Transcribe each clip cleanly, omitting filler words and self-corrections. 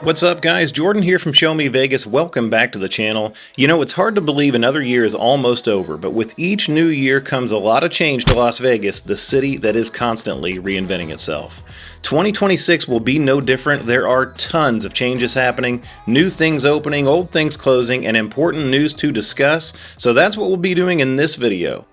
What's up guys, Jordan here from Show Me Vegas. Welcome back to the channel. You know, it's hard to believe another year is almost over, but with each new year comes a lot of change to Las Vegas, the city that is constantly reinventing itself. 2026 will be no different. There are tons of changes happening, new things opening, old things closing, and important news to discuss, so that's what we'll be doing in this video.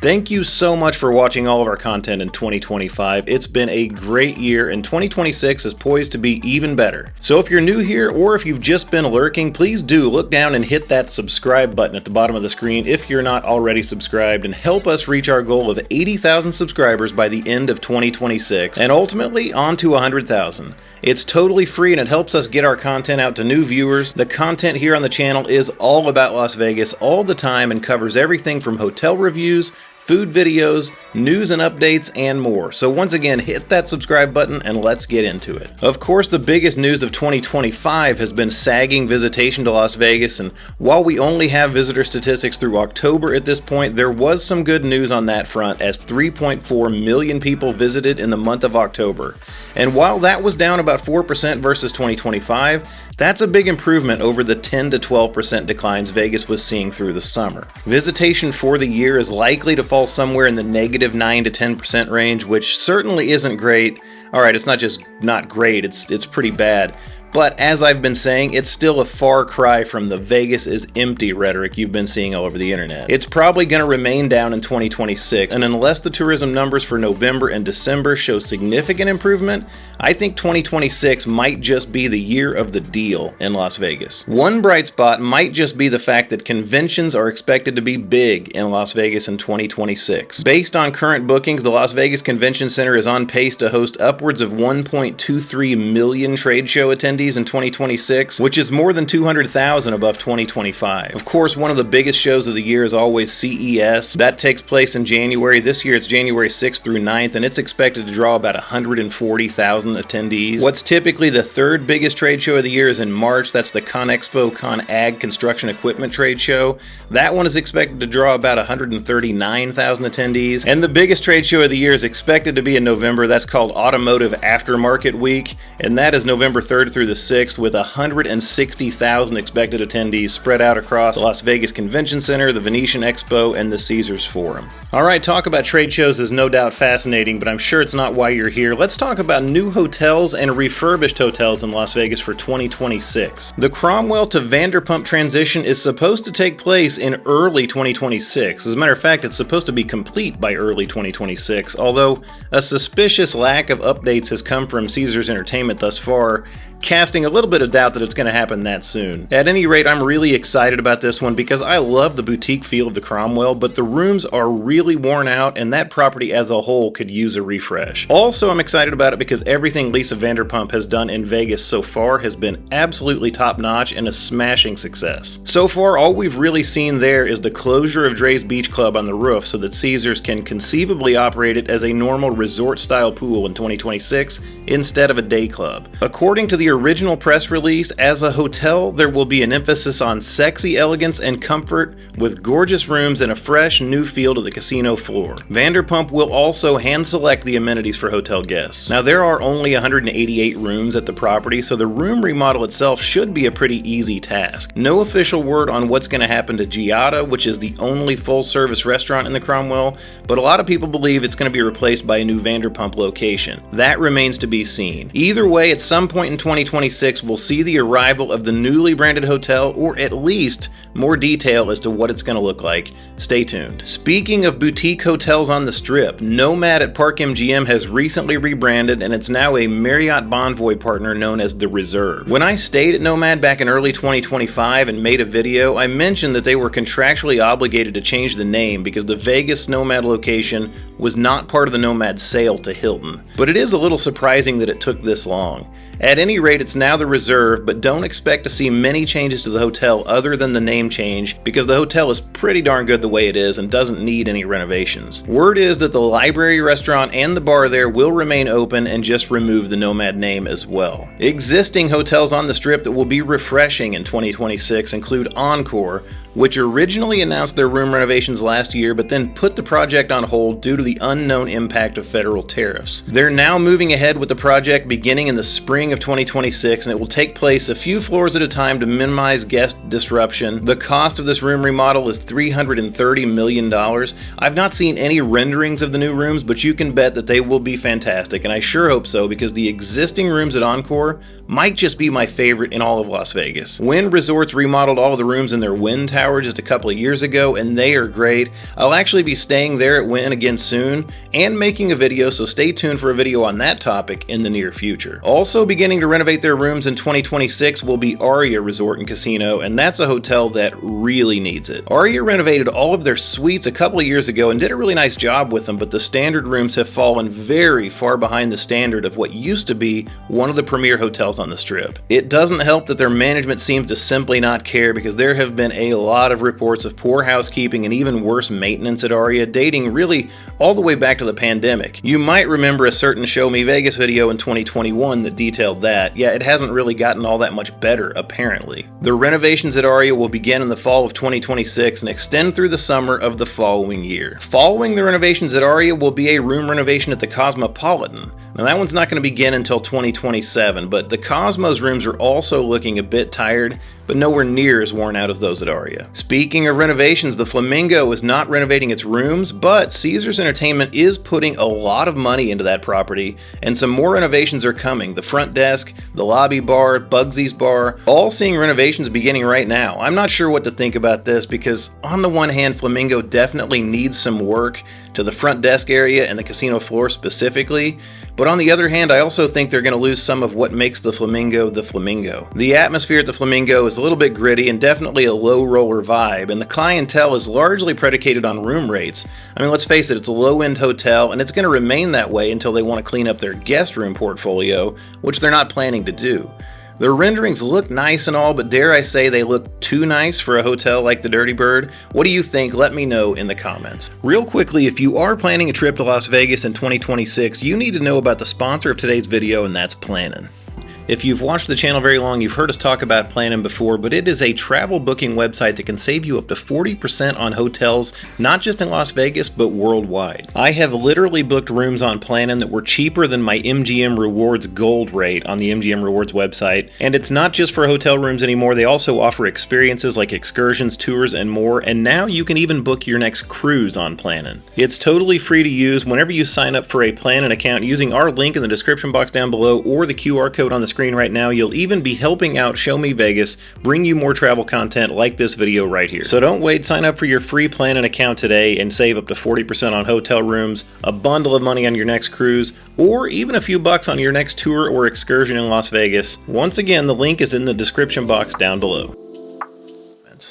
Thank you so much for watching all of our content in 2025. It's been a great year and 2026 is poised to be even better. So if you're new here or if you've just been lurking, please do look down and hit that subscribe button at the bottom of the screen if you're not already subscribed, and help us reach our goal of 80,000 subscribers by the end of 2026 and ultimately on to 100,000. It's totally free and it helps us get our content out to new viewers. The content here on the channel is all about Las Vegas all the time and covers everything from hotel reviews, food videos, news and updates, and more. So once again, hit that subscribe button and let's get into it. Of course, the biggest news of 2025 has been sagging visitation to Las Vegas, and while we only have visitor statistics through October at this point, there was some good news on that front as 3.4 million people visited in the month of October. And while that was down about 4% versus 2025, that's a big improvement over the 10 to 12% declines Vegas was seeing through the summer. Visitation for the year is likely to fall somewhere in the negative 9 to 10% range, which certainly isn't great. Alright, it's not just not great, it's pretty bad. But as I've been saying, it's still a far cry from the Vegas is empty rhetoric you've been seeing all over the internet. It's probably going to remain down in 2026, and unless the tourism numbers for November and December show significant improvement, I think 2026 might just be the year of the deal in Las Vegas. One bright spot might just be the fact that conventions are expected to be big in Las Vegas in 2026. Based on current bookings, the Las Vegas Convention Center is on pace to host upwards of 1.23 million trade show attendees in 2026, which is more than 200,000 above 2025. Of course, one of the biggest shows of the year is always CES. That takes place in January. This year it's January 6th through 9th, and it's expected to draw about 140,000 attendees. What's typically the third biggest trade show of the year is in March. That's the ConExpo ConAg Construction Equipment Trade Show. That one is expected to draw about 139,000 attendees. And the biggest trade show of the year is expected to be in November. That's called Automotive Aftermarket Week, and that is November 3rd through the 6th with 160,000 expected attendees spread out across the Las Vegas Convention Center, the Venetian Expo, and the Caesars Forum. Alright, talk about trade shows is no doubt fascinating, but I'm sure it's not why you're here. Let's talk about new hotels and refurbished hotels in Las Vegas for 2026. The Cromwell to Vanderpump transition is supposed to take place in early 2026. As a matter of fact, it's supposed to be complete by early 2026, although a suspicious lack of updates has come from Caesars Entertainment thus far, casting a little bit of doubt that it's going to happen that soon. At any rate, I'm really excited about this one because I love the boutique feel of the Cromwell, but the rooms are really worn out and that property as a whole could use a refresh. Also, I'm excited about it because everything Lisa Vanderpump has done in Vegas so far has been absolutely top-notch and a smashing success. So far, all we've really seen there is the closure of Dre's Beach Club on the roof so that Caesars can conceivably operate it as a normal resort-style pool in 2026 instead of a day club. According to the original press release, as a hotel, there will be an emphasis on sexy elegance and comfort with gorgeous rooms and a fresh new feel to the casino floor. Vanderpump will also hand select the amenities for hotel guests. Now, there are only 188 rooms at the property, so the room remodel itself should be a pretty easy task. No official word on what's going to happen to Giada, which is the only full-service restaurant in the Cromwell, but a lot of people believe it's going to be replaced by a new Vanderpump location. That remains to be seen. Either way, at some point in 2026, we'll see the arrival of the newly branded hotel, or at least more detail as to what it's going to look like. Stay tuned. Speaking of boutique hotels on the Strip, Nomad at Park MGM has recently rebranded and it's now a Marriott Bonvoy partner known as The Reserve. When I stayed at Nomad back in early 2025 and made a video, I mentioned that they were contractually obligated to change the name because the Vegas Nomad location was not part of the Nomad sale to Hilton. But it is a little surprising that it took this long. At any rate, it's now the Reserve, but don't expect to see many changes to the hotel other than the name change because the hotel is pretty darn good the way it is and doesn't need any renovations. Word is that the library, restaurant, and the bar there will remain open and just remove the Nomad name as well. Existing hotels on the Strip that will be refreshing in 2026 include Encore, which originally announced their room renovations last year but then put the project on hold due to the unknown impact of federal tariffs. They're now moving ahead with the project beginning in the spring of 2026 2026, and it will take place a few floors at a time to minimize guest disruption. The cost of this room remodel is $330 million. I've not seen any renderings of the new rooms, but you can bet that they will be fantastic, and I sure hope so, because the existing rooms at Encore might just be my favorite in all of Las Vegas. Wynn Resorts remodeled all of the rooms in their Wynn Tower just a couple of years ago, and they are great. I'll actually be staying there at Wynn again soon and making a video, so stay tuned for a video on that topic in the near future. Also beginning to renovate their rooms in 2026 will be Aria Resort and Casino, and that's a hotel that really needs it. Aria renovated all of their suites a couple of years ago and did a really nice job with them, but the standard rooms have fallen very far behind the standard of what used to be one of the premier hotels on the Strip. It doesn't help that their management seems to simply not care, because there have been a lot of reports of poor housekeeping and even worse maintenance at Aria, dating really all the way back to the pandemic. You might remember a certain Show Me Vegas video in 2021 that detailed that. Yeah, it hasn't really gotten all that much better, apparently. The renovations at Aria will begin in the fall of 2026 and extend through the summer of the following year. Following the renovations at Aria will be a room renovation at the Cosmopolitan. Now that one's not going to begin until 2027, but the Cosmos rooms are also looking a bit tired, but nowhere near as worn out as those at Aria. Speaking of renovations, the Flamingo is not renovating its rooms, but Caesars Entertainment is putting a lot of money into that property, and some more renovations are coming. The front desk, the lobby bar, Bugsy's bar, all seeing renovations beginning right now. I'm not sure what to think about this, because on the one hand, Flamingo definitely needs some work to the front desk area and the casino floor specifically, but on the other hand, I also think they're going to lose some of what makes the Flamingo the Flamingo. The atmosphere at the Flamingo is a little bit gritty and definitely a low roller vibe, and the clientele is largely predicated on room rates. I mean, let's face it, it's a low-end hotel, and it's going to remain that way until they want to clean up their guest room portfolio, which they're not planning to do. Their renderings look nice and all, but dare I say they look too nice for a hotel like the Dirty Bird? What do you think? Let me know in the comments. Real quickly, if you are planning a trip to Las Vegas in 2026, you need to know about the sponsor of today's video, and that's Plannin'. If you've watched the channel very long, you've heard us talk about Plannin' before, but it is a travel booking website that can save you up to 40% on hotels, not just in Las Vegas, but worldwide. I have literally booked rooms on Plannin' that were cheaper than my MGM Rewards Gold rate on the MGM Rewards website. And it's not just for hotel rooms anymore, they also offer experiences like excursions, tours, and more, and now you can even book your next cruise on Plannin'. It's totally free to use whenever you sign up for a Plannin' account using our link in the description box down below or the QR code on the screen right now. You'll even be helping out Show Me Vegas bring you more travel content like this video right here. So don't wait, sign up for your free Plannin' account today and save up to 40% on hotel rooms, a bundle of money on your next cruise, or even a few bucks on your next tour or excursion in Las Vegas. Once again, the link is in the description box down below.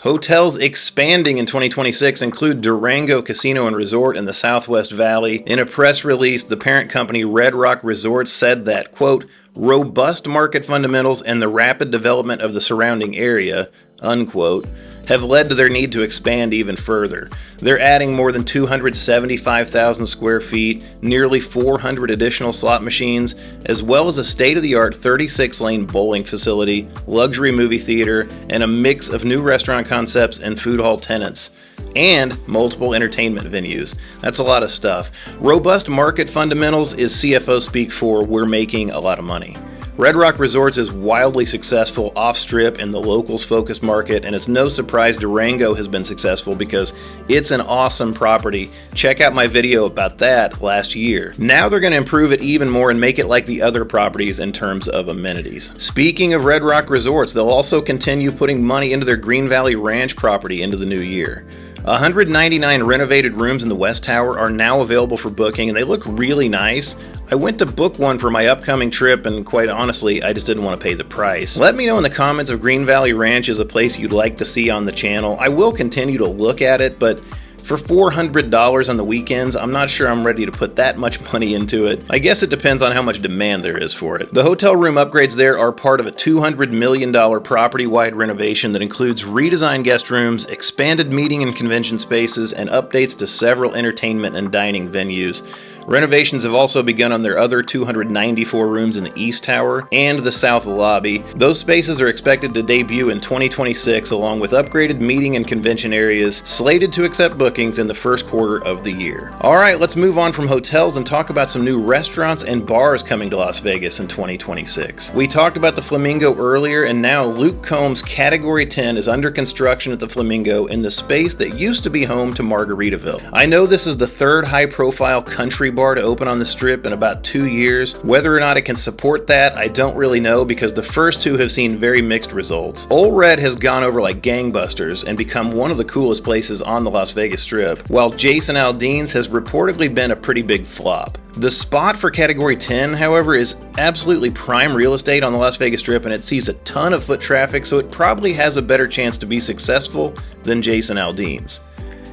Hotels expanding in 2026 include Durango Casino and Resort in the Southwest Valley. In a press release, the parent company Red Rock Resorts said that, quote, robust market fundamentals and the rapid development of the surrounding area, unquote, have led to their need to expand even further. They're adding more than 275,000 square feet, nearly 400 additional slot machines, as well as a state-of-the-art 36-lane bowling facility, luxury movie theater, and a mix of new restaurant concepts and food hall tenants, and multiple entertainment venues. That's a lot of stuff. Robust market fundamentals is CFO speak for we're making a lot of money. Red Rock Resorts is wildly successful off-strip in the locals-focused market, and it's no surprise Durango has been successful because it's an awesome property. Check out my video about that last year. Now they're going to improve it even more and make it like the other properties in terms of amenities. Speaking of Red Rock Resorts, they'll also continue putting money into their Green Valley Ranch property into the new year. 199 renovated rooms in the West Tower are now available for booking, and they look really nice. I went to book one for my upcoming trip, and quite honestly, I just didn't want to pay the price. Let me know in the comments if Green Valley Ranch is a place you'd like to see on the channel. I will continue to look at it, but for $400 on the weekends, I'm not sure I'm ready to put that much money into it. I guess it depends on how much demand there is for it. The hotel room upgrades there are part of a $200 million property-wide renovation that includes redesigned guest rooms, expanded meeting and convention spaces, and updates to several entertainment and dining venues. Renovations have also begun on their other 294 rooms in the East Tower and the South Lobby. Those spaces are expected to debut in 2026, along with upgraded meeting and convention areas slated to accept bookings in the first quarter of the year. Alright, let's move on from hotels and talk about some new restaurants and bars coming to Las Vegas in 2026. We talked about the Flamingo earlier, and now Luke Combs Category 10 is under construction at the Flamingo in the space that used to be home to Margaritaville. I know this is the third high-profile country bar to open on the Strip in about 2 years. Whether or not it can support that, I don't really know, because the first two have seen very mixed results. Ole Red has gone over like gangbusters and become one of the coolest places on the Las Vegas Strip, while Jason Aldean's has reportedly been a pretty big flop. The spot for Category 10, however, is absolutely prime real estate on the Las Vegas Strip, and it sees a ton of foot traffic, so it probably has a better chance to be successful than Jason Aldean's.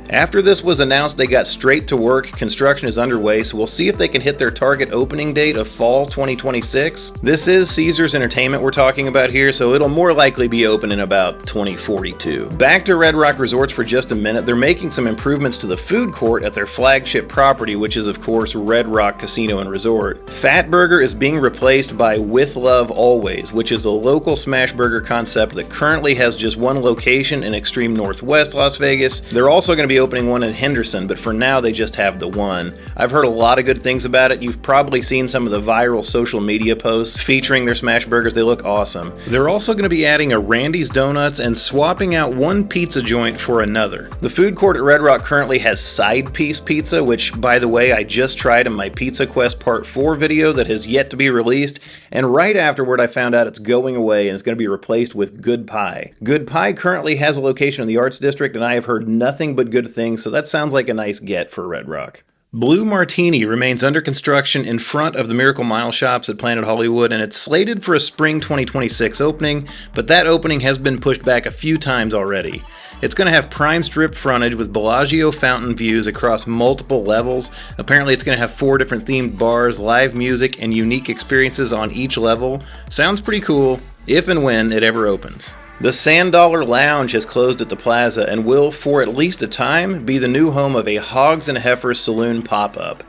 After this was announced, they got straight to work. Construction is underway, so we'll see if they can hit their target opening date of fall 2026. This is Caesars Entertainment we're talking about here, so it'll more likely be open in about 2042. Back to Red Rock Resorts for just a minute. They're making some improvements to the food court at their flagship property, which is of course Red Rock Casino and Resort. Fat Burger is being replaced by With Love Always, which is a local smash burger concept that currently has just one location in extreme northwest Las Vegas. They're also going to be opening one in Henderson, but for now they just have the one. I've heard a lot of good things about it. You've probably seen some of the viral social media posts featuring their smash burgers. They look awesome. They're also going to be adding a Randy's Donuts and swapping out one pizza joint for another. The food court at Red Rock currently has side piece pizza, which, by the way, I just tried in my Pizza Quest Part 4 video that has yet to be released, and right afterward I found out it's going away and it's going to be replaced with Good Pie. Good Pie currently has a location in the Arts District, and I have heard nothing but good things, so that sounds like a nice get for Red Rock. Blue Martini remains under construction in front of the Miracle Mile shops at Planet Hollywood, and it's slated for a spring 2026 opening, but that opening has been pushed back a few times already. It's going to have prime strip frontage with Bellagio fountain views across multiple levels. Apparently it's going to have 4 different themed bars, live music, and unique experiences on each level. Sounds pretty cool, if and when it ever opens. The Sand Dollar Lounge has closed at the plaza and will, for at least a time, be the new home of a Hogs and Heifers Saloon pop-up.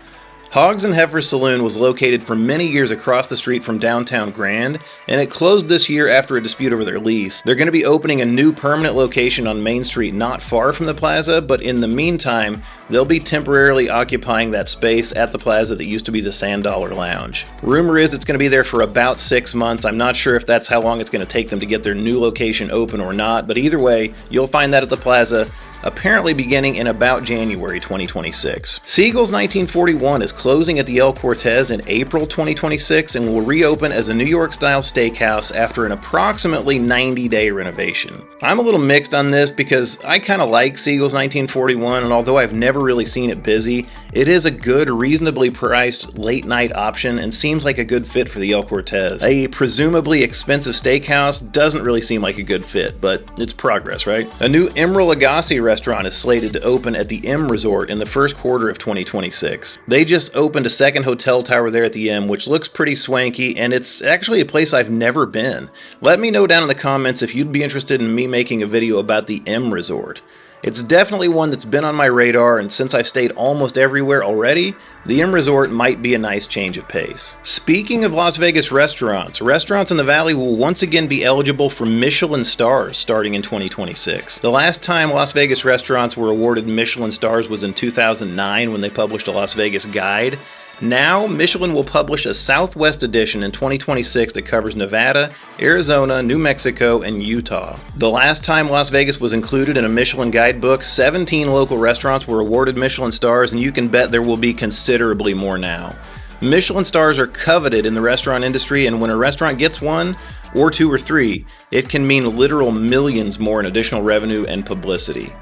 Hogs and Heifers Saloon was located for many years across the street from downtown Grand, and it closed this year after a dispute over their lease. They're going to be opening a new permanent location on Main Street not far from the plaza, but in the meantime, they'll be temporarily occupying that space at the plaza that used to be the Sand Dollar Lounge. Rumor is it's going to be there for about 6 months. I'm not sure if that's how long it's going to take them to get their new location open or not, but either way, you'll find that at the plaza, apparently beginning in about January 2026. Siegel's 1941 is closing at the El Cortez in April 2026 and will reopen as a New York-style steakhouse after an approximately 90-day renovation. I'm a little mixed on this because I kind of like Siegel's 1941, and although I've never really seen it busy, it is a good, reasonably priced late-night option and seems like a good fit for the El Cortez. A presumably expensive steakhouse doesn't really seem like a good fit, but it's progress, right? A new Emeril Lagasse restaurant is slated to open at the M Resort in the first quarter of 2026. They just opened a second hotel tower there at the M, which looks pretty swanky, and it's actually a place I've never been. Let me know down in the comments if you'd be interested in me making a video about the M Resort. It's definitely one that's been on my radar, and since I've stayed almost everywhere already, the M Resort might be a nice change of pace. Speaking of Las Vegas restaurants in the Valley will once again be eligible for Michelin stars starting in 2026. The last time Las Vegas restaurants were awarded Michelin stars was in 2009 when they published a Las Vegas guide. Now, Michelin will publish a Southwest edition in 2026 that covers Nevada, Arizona, New Mexico, and Utah. The last time Las Vegas was included in a Michelin guidebook, 17 local restaurants were awarded Michelin stars, and you can bet there will be considerably more now. Michelin stars are coveted in the restaurant industry, and when a restaurant gets one, or 2 or 3, it can mean literal millions more in additional revenue and publicity.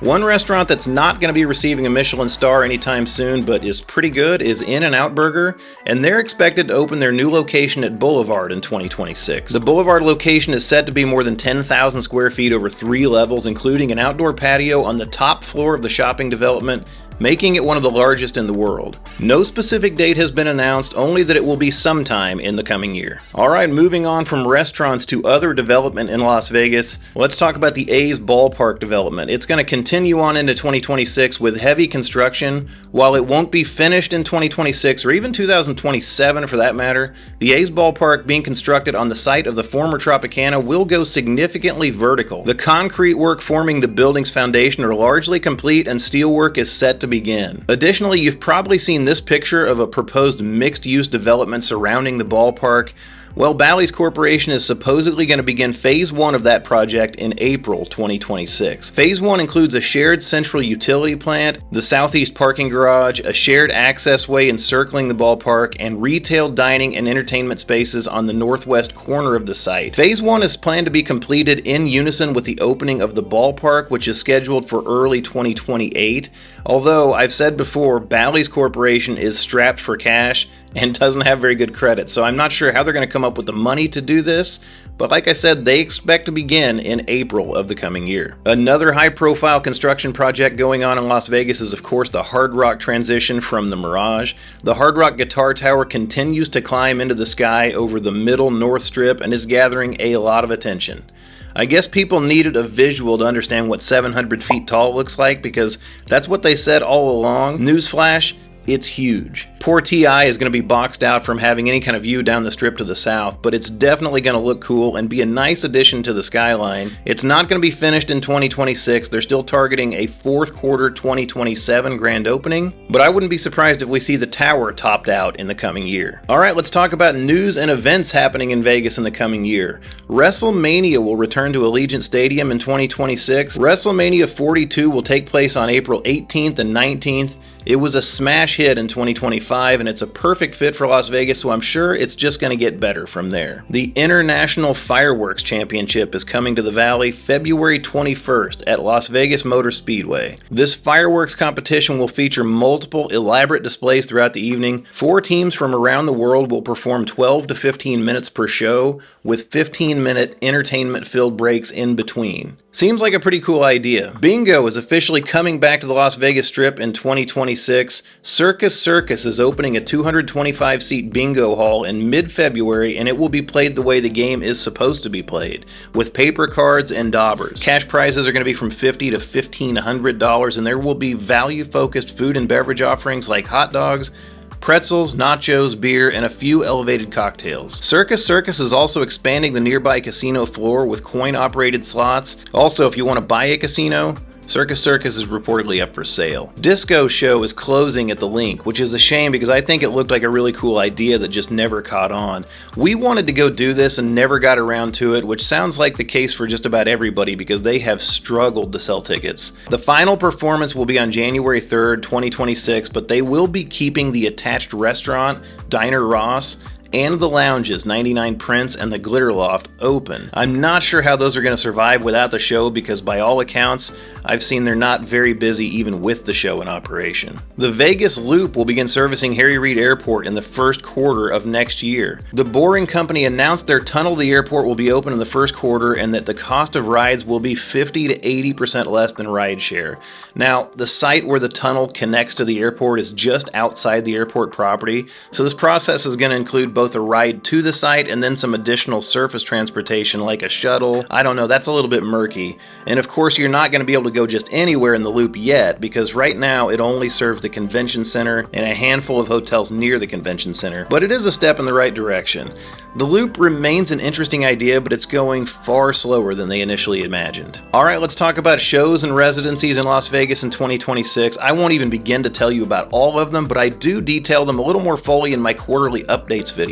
One restaurant that's not going to be receiving a Michelin star anytime soon, but is pretty good, is In-N-Out Burger, and they're expected to open their new location at Boulevard in 2026. The Boulevard location is set to be more than 10,000 square feet over 3 levels, including an outdoor patio on the top floor of the shopping development, making it one of the largest in the world. No specific date has been announced, only that it will be sometime in the coming year. Alright, moving on from restaurants to other development in Las Vegas, let's talk about the A's ballpark development. It's going to continue on into 2026 with heavy construction. While it won't be finished in 2026 or even 2027 for that matter, the A's ballpark being constructed on the site of the former Tropicana will go significantly vertical. The concrete work forming the building's foundation are largely complete and steel work is set to begin. Additionally, you've probably seen this picture of a proposed mixed-use development surrounding the ballpark. Well, Bally's Corporation is supposedly going to begin Phase 1 of that project in April 2026. Phase 1 includes a shared central utility plant, the southeast parking garage, a shared access way encircling the ballpark, and retail dining and entertainment spaces on the northwest corner of the site. Phase 1 is planned to be completed in unison with the opening of the ballpark, which is scheduled for early 2028. Although, I've said before, Bally's Corporation is strapped for cash and doesn't have very good credit, so I'm not sure how they're going to come up with the money to do this, but like I said, they expect to begin in April of the coming year. Another high-profile construction project going on in Las Vegas is, of course, the Hard Rock transition from the Mirage. The Hard Rock Guitar Tower continues to climb into the sky over the middle North Strip and is gathering a lot of attention. I guess people needed a visual to understand what 700 feet tall looks like, because that's what they said all along. Newsflash, it's huge. Poor TI is going to be boxed out from having any kind of view down the strip to the south, but it's definitely going to look cool and be a nice addition to the skyline. It's not going to be finished in 2026. They're still targeting a fourth quarter 2027 grand opening, but I wouldn't be surprised if we see the tower topped out in the coming year. Alright, let's talk about news and events happening in Vegas in the coming year. WrestleMania will return to Allegiant Stadium in 2026. WrestleMania 42 will take place on April 18th and 19th. It was a smash hit in 2025, and it's a perfect fit for Las Vegas, so I'm sure it's just going to get better from there. The International Fireworks Championship is coming to the Valley February 21st at Las Vegas Motor Speedway. This fireworks competition will feature multiple elaborate displays throughout the evening. 4 teams from around the world will perform 12 to 15 minutes per show, with 15-minute entertainment-filled breaks in between. Seems like a pretty cool idea. Bingo is officially coming back to the Las Vegas Strip in 2026. Circus Circus is opening a 225-seat bingo hall in mid-February, and it will be played the way the game is supposed to be played, with paper cards and daubers. Cash prizes are going to be from $50 to $1,500, and there will be value-focused food and beverage offerings like hot dogs, pretzels, nachos, beer, and a few elevated cocktails. Circus Circus is also expanding the nearby casino floor with coin-operated slots. Also, if you want to buy a casino, Circus Circus is reportedly up for sale. Disco Show is closing at the Link, which is a shame because I think it looked like a really cool idea that just never caught on. We wanted to go do this and never got around to it, which sounds like the case for just about everybody because they have struggled to sell tickets. The final performance will be on January 3rd, 2026, but they will be keeping the attached restaurant, Diner Ross, and the lounges, 99 Prince and the Glitter Loft, open. I'm not sure how those are going to survive without the show because by all accounts, I've seen they're not very busy even with the show in operation. The Vegas Loop will begin servicing Harry Reid Airport in the first quarter of next year. The Boring Company announced their tunnel to the airport will be open in the first quarter and that the cost of rides will be 50 to 80% less than rideshare. Now, the site where the tunnel connects to the airport is just outside the airport property, so this process is going to include both a ride to the site and then some additional surface transportation like a shuttle. I don't know, that's a little bit murky. And of course, you're not going to be able to go just anywhere in the loop yet because right now it only serves the convention center and a handful of hotels near the convention center. But it is a step in the right direction. The loop remains an interesting idea, but it's going far slower than they initially imagined. Alright, let's talk about shows and residencies in Las Vegas in 2026. I won't even begin to tell you about all of them, but I do detail them a little more fully in my quarterly updates video.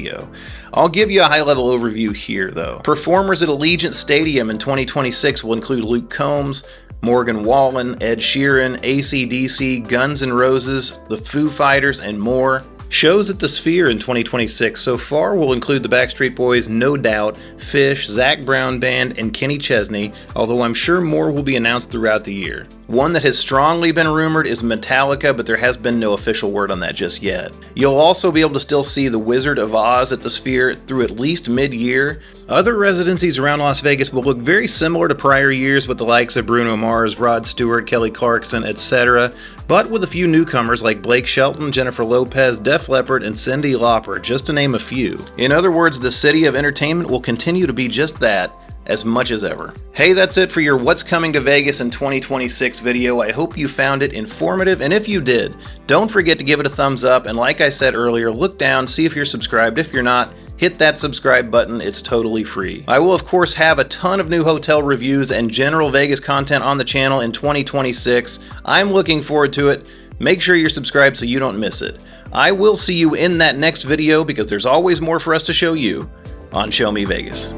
I'll give you a high-level overview here, though. Performers at Allegiant Stadium in 2026 will include Luke Combs, Morgan Wallen, Ed Sheeran, AC/DC, Guns N' Roses, the Foo Fighters, and more. Shows at the Sphere in 2026 so far will include the Backstreet Boys, No Doubt, Fish, Zac Brown Band, and Kenny Chesney, although I'm sure more will be announced throughout the year. One that has strongly been rumored is Metallica, but there has been no official word on that just yet. You'll also be able to still see the Wizard of Oz at the Sphere through at least mid-year. Other residencies around Las Vegas will look very similar to prior years with the likes of Bruno Mars, Rod Stewart, Kelly Clarkson, etc., but with a few newcomers like Blake Shelton, Jennifer Lopez, Def Leppard, and Cyndi Lauper, just to name a few. In other words, the City of Entertainment will continue to be just that, as much as ever. Hey, that's it for your What's Coming to Vegas in 2026 video. I hope you found it informative, and if you did, don't forget to give it a thumbs up, and like I said earlier, look down, see if you're subscribed. If you're not, hit that subscribe button, it's totally free. I will of course have a ton of new hotel reviews and general Vegas content on the channel in 2026. I'm looking forward to it. Make sure you're subscribed so you don't miss it. I will see you in that next video because there's always more for us to show you on Show Me Vegas.